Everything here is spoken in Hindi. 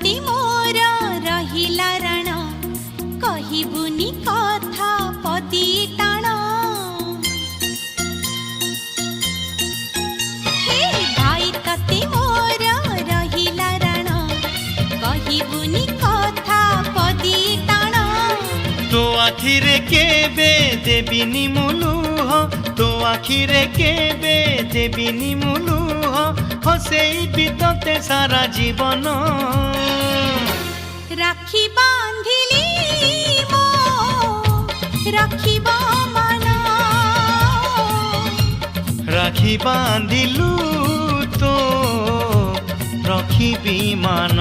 कति मोर रहिला रण कहिबुनी कथा पदी टाण हे भाई कति मोर रहिला रण कहिबुनी कथा पदी टाण तो आखिरे केबे देबिनी मुलुह तो आखिरे केबे देबिनी मुलुह हसेई बितते सारा जीवन राखी बांधिली मो राखिब मन राखी बांधिलु तो रखिबी मान।